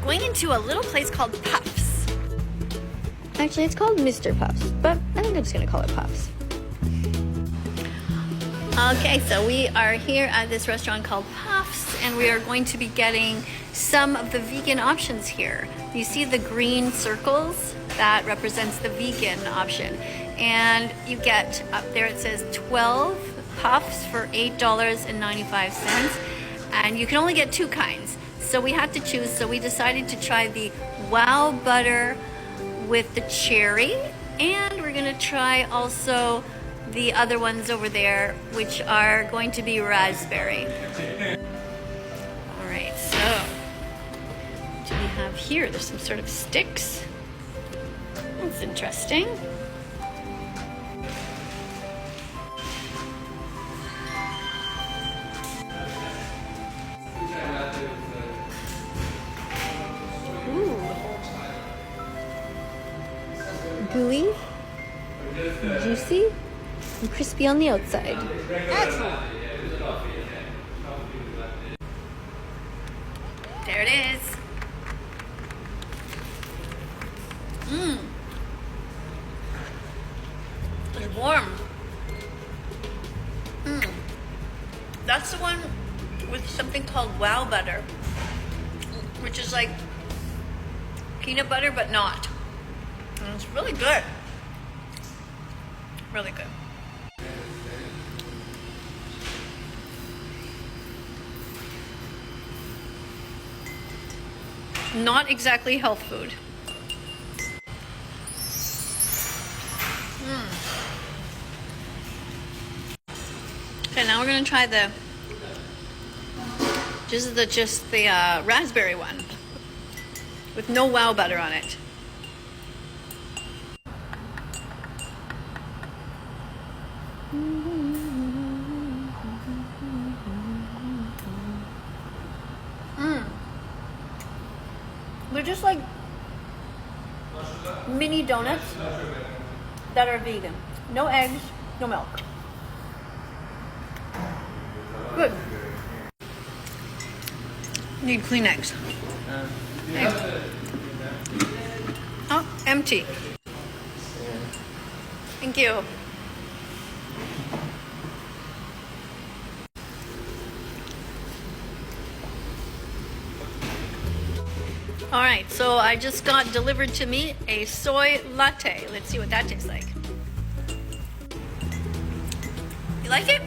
going into a little place called Puffs. Actually, it's called Mr. Puffs, but I think I'm just gonna call it Puffs. Okay, so we are here at this restaurant called Puffs, and we are going to be getting some of the vegan options here. You see the green circles? That represents the vegan option. And you get, up there it says 12 puffs for $8.95, and you can only get 2 kinds. So we had to choose, so we decided to try the Wow Butter with the cherry, and we're gonna try also the other ones over there, which are going to be raspberry. All right, so what do we have here? There's some sort of sticks. That's interesting. Ooh. Gooey, juicy, and crispy on the outside. Excellent. There it is. Mmm. It's warm. Mmm. That's the one with something called Wow Butter, which is like peanut butter but not. And it's really good. Really good. Not exactly health food. Okay, now we're gonna try the just the raspberry one with no Wow Butter on it. They're just like mini donuts that are vegan. No eggs, no milk. Good. Need Kleenex. Okay. Oh, empty. Thank you. All right, so I just got delivered to me a soy latte. Let's see what that tastes like. You like it?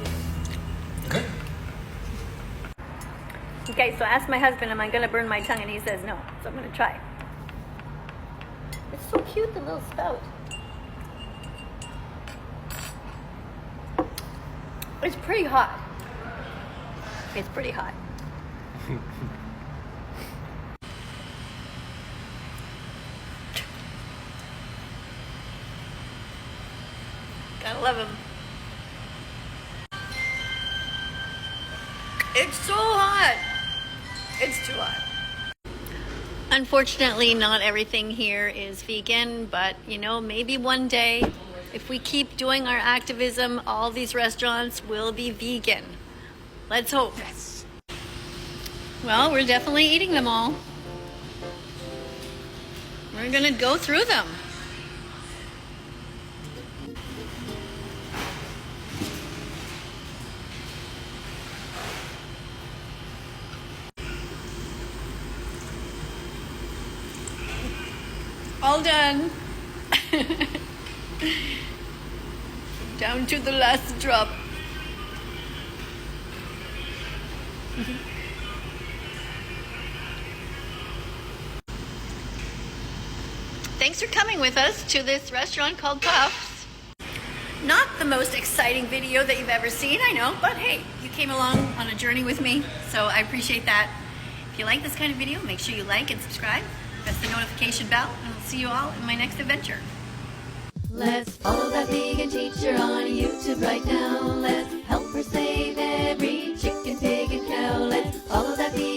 Good. Okay, so I asked my husband, am I gonna burn my tongue? And he says no, so I'm gonna try. It's so cute, the little spout. It's pretty hot. It's pretty hot. Gotta love him. It's so hot. It's too hot. Unfortunately, not everything here is vegan, but you know, maybe one day, if we keep doing our activism, all these restaurants will be vegan. Let's hope. Yes. Well, we're definitely eating them all. We're gonna go through them. All done. Down to the last drop. Thanks for coming with us to this restaurant called Puffs. Not the most exciting video that you've ever seen, I know, but hey, you came along on a journey with me, so I appreciate that. If you like this kind of video, make sure you like and subscribe. Press the notification bell, and I'll see you all in my next adventure. Let's follow that vegan teacher on YouTube right now. Let's help her save every chicken, pig, and cow. Let's follow that vegan